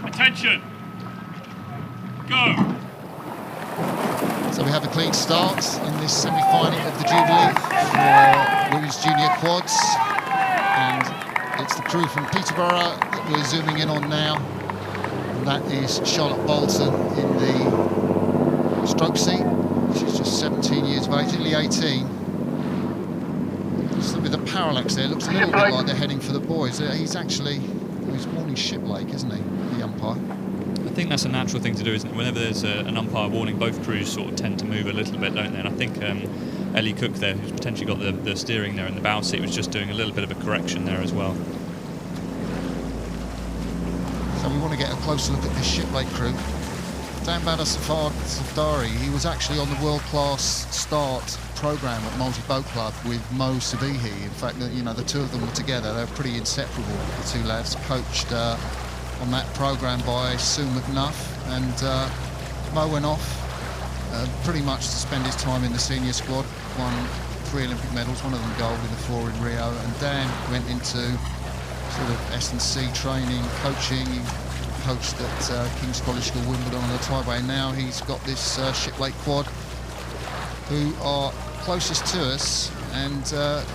Attention. Go. So we have a clean start in this semi-final of the Jubilee for women's junior quads, and it's the crew from Peterborough that we're zooming in on now, and that is Charlotte Bolton in the stroke seat. She's just 17 years of age, nearly 18. So with the parallax there, looks a little bit like they're heading for the boys. He's warning Shiplake, isn't he, the umpire? I think that's a natural thing to do, isn't it? Whenever there's an umpire warning, both crews sort of tend to move a little bit, don't they? And I think Ellie Cook there, who's potentially got the steering there in the bow seat, was just doing a little bit of a correction there as well. So we want to get a closer look at this Shiplake crew. Dan Safdari, he was actually on the world-class start programme at Multi Boat Club with Mo Sabihi. In fact, you know, the two of them were together. They were pretty inseparable, the two lads, coached on that programme by Sue McNuff, and Mo went off pretty much to spend his time in the senior squad, won 3 Olympic medals, one of them gold in the 4 in Rio, and Dan went into sort of S&C training, coaching. He coached at King's College School, Wimbledon on the Tideway, and now he's got this Shiplake quad, who are closest to us, and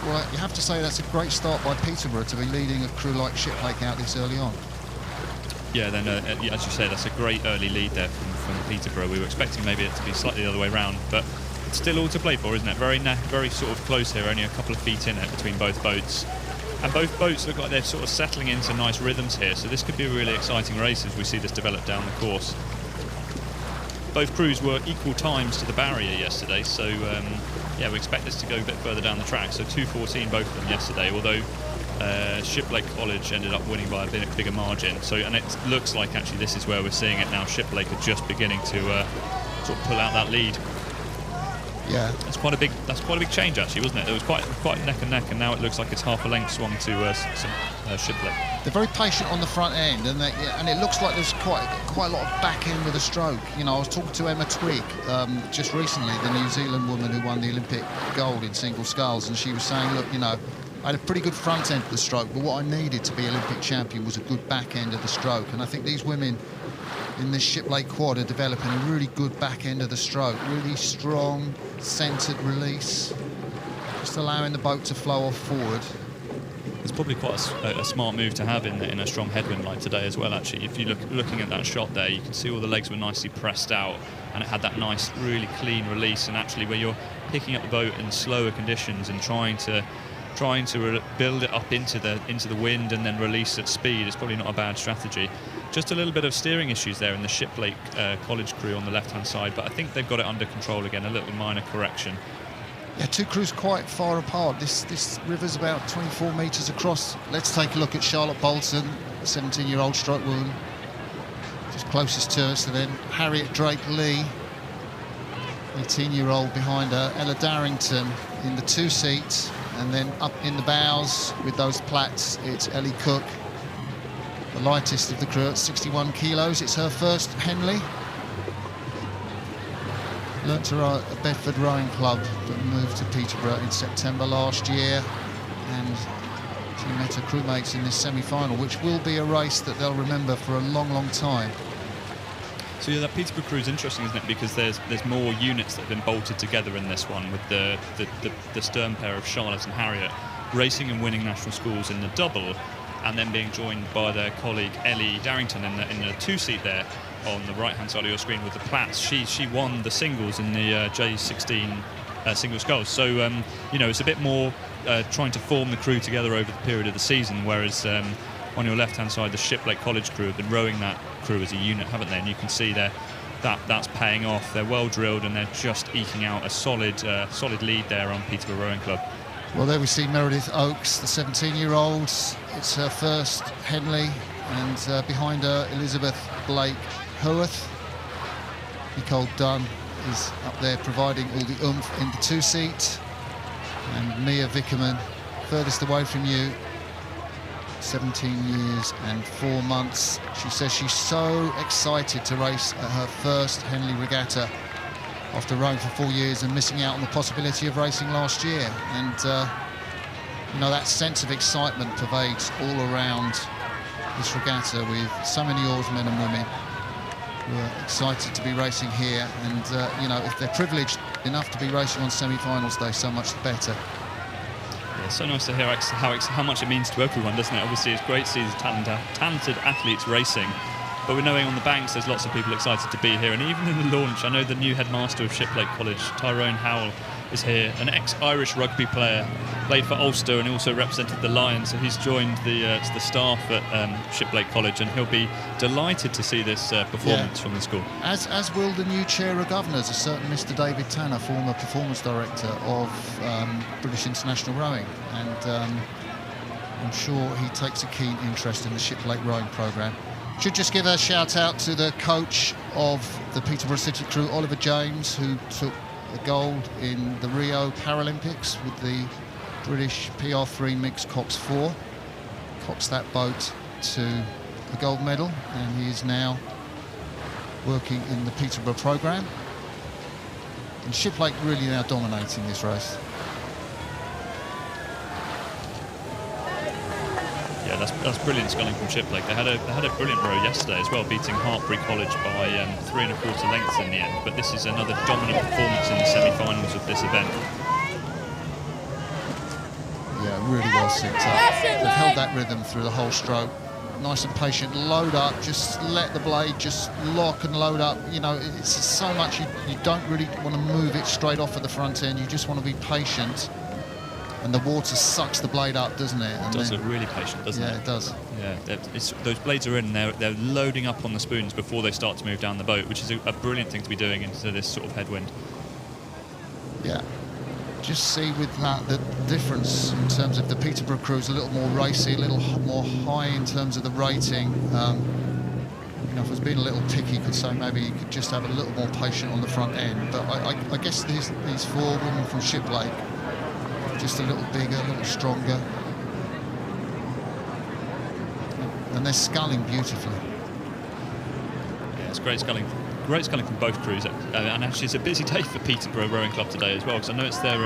well, you have to say that's a great start by Peterborough to be leading a crew like Shiplake out this early on. Yeah, then as you say, that's a great early lead there from Peterborough. We were expecting maybe it to be slightly the other way round, but it's still all to play for, isn't it? Very sort of close here, only a couple of feet in it between both boats. And both boats look like they're sort of settling into nice rhythms here, so this could be a really exciting race as we see this develop down the course. Both crews were equal times to the barrier yesterday, so yeah, we expect this to go a bit further down the track. So 2:14 both of them yesterday, although Shiplake College ended up winning by a bit bigger margin. So, and it looks like actually this is where we're seeing it now. Shiplake are just beginning to sort of pull out that lead. Yeah, that's quite a big change actually, wasn't it? It was quite neck and neck, and now it looks like it's half a length swung to Shiplake. They're very patient on the front end, and it looks like there's quite a lot of back end with a stroke. You know, I was talking to Emma Twigg just recently, the New Zealand woman who won the Olympic gold in single sculls, and she was saying, look, you know, I had a pretty good front end of the stroke, but what I needed to be Olympic champion was a good back end of the stroke, and I think these women in this Shiplake quad are developing a really good back end of the stroke, really strong, centred release, just allowing the boat to flow off forward. It's probably quite a smart move to have in a strong headwind like today as well, actually. If you're looking at that shot there, you can see all the legs were nicely pressed out, and it had that nice, really clean release. And actually, where you're picking up the boat in slower conditions and trying to build it up into the wind and then release at speed, is probably not a bad strategy. Just a little bit of steering issues there in the Shiplake College crew on the left-hand side, but I think they've got it under control again, a little minor correction. Yeah, two crews quite far apart. This river's about 24 metres across. Let's take a look at Charlotte Bolton, a 17-year-old stroke woman, just closest to us, and then Harriet Drake-Lee, 18-year-old behind her, Ella Darrington in the 2 seat, and then up in the bows with those plats, it's Ellie Cook, the lightest of the crew at 61 kilos. It's her first Henley. Learnt to row at Bedford Rowing Club, but moved to Peterborough in September last year, and she met her crewmates in this semi-final, which will be a race that they'll remember for a long, long time. So yeah, that Peterborough crew is interesting, isn't it? Because there's more units that have been bolted together in this one, with the stern pair of Charlotte and Harriet racing and winning national schools in the double, and then being joined by their colleague Ellie Darrington in the 2-seat there on the right-hand side of your screen with the plats. She won the singles in the J16 single sculls. So you know, it's a bit more trying to form the crew together over the period of the season, whereas on your left-hand side, the Shiplake College crew have been rowing that crew as a unit, haven't they? And you can see that's paying off. They're well drilled, and they're just eking out a solid lead there on Peterborough Rowing Club. Well, there we see Meredith Oakes, the 17-year-old. It's her first Henley, and behind her, Elizabeth Blake Howarth. Nicole Dunn is up there providing all the oomph in the 2-seat. And Mia Vickerman, furthest away from you, 17 years and 4 months. She says she's so excited to race at her first Henley Regatta after rowing for 4 years and missing out on the possibility of racing last year. And you know, that sense of excitement pervades all around this regatta, with so many oarsmen and women who are excited to be racing here. And, you know, if they're privileged enough to be racing on semi-finals day, so much the better. Yeah, so nice to hear how much it means to everyone, doesn't it? Obviously, it's great to see the talented athletes racing, but we're knowing on the banks there's lots of people excited to be here. And even in the launch, I know the new headmaster of Shiplake College, Tyrone Howell, is here, an ex-Irish rugby player, played for Ulster and also represented the Lions, so he's joined the staff at Shiplake College, and he'll be delighted to see this performance from the school. As will the new chair of governors, a certain Mr. David Tanner, former performance director of British International Rowing, and I'm sure he takes a keen interest in the Shiplake rowing programme. Should just give a shout out to the coach of the Peterborough City crew, Oliver James, who took the gold in the Rio Paralympics with the British PR3 mixed Cox 4. Coxed that boat to the gold medal, and he is now working in the Peterborough programme. And Shiplake really now dominating this race. Yeah, that's brilliant sculling from Shiplake. They had a brilliant row yesterday as well, beating Hartbury College by 3 1/4 lengths in the end. But this is another dominant performance in the semi-finals of this event. Yeah, really well synced up. They've held that rhythm through the whole stroke. Nice and patient, load up, just let the blade just lock and load up. You know, it's so much you don't really want to move it straight off at the front end. You just want to be patient. And the water sucks the blade up, doesn't it? And it does look really patient, doesn't it? Yeah, it does. Yeah, those blades are in, and they're loading up on the spoons before they start to move down the boat, which is a brilliant thing to be doing into this sort of headwind. Yeah, just see with that the difference in terms of the Peterborough crew is a little more racy, a little more high in terms of the rating. You know, if it was being a little picky, you could say maybe you could just have a little more patient on the front end. But I guess these 4 women from Shiplake, just a little bigger, a little stronger, and they're sculling beautifully. Yeah, it's great sculling from both crews, and actually it's a busy day for Peterborough Rowing Club today as well, because I know it's their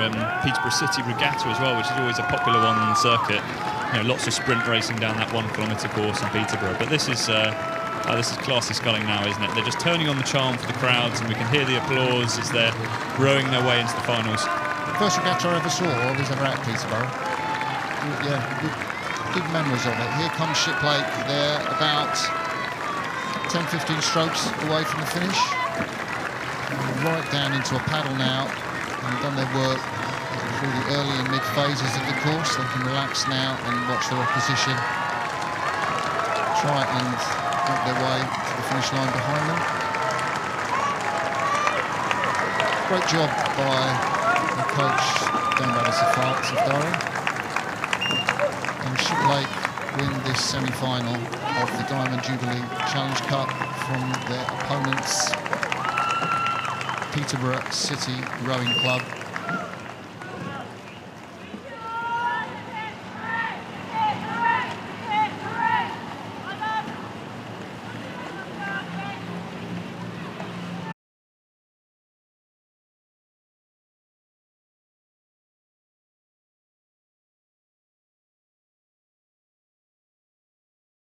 Peterborough City Regatta as well, which is always a popular one on the circuit. You know, lots of sprint racing down that 1 kilometre course in Peterborough, but this is classy sculling now, isn't it? They're just turning on the charm for the crowds, and we can hear the applause as they're rowing their way into the finals. First regatta I ever saw, I was ever at Peterborough. Yeah, good memories of it. Here comes Shiplake. They're about 10-15 strokes away from the finish. Right down into a paddle now. They've done their work through the early and mid phases of the course. They can relax now and watch their opposition try and make their way to the finish line behind them. Great job by the coach, Diamond Jubilee and Shiplake win this semi-final of the Diamond Jubilee Challenge Cup from their opponents, Peterborough City Rowing Club.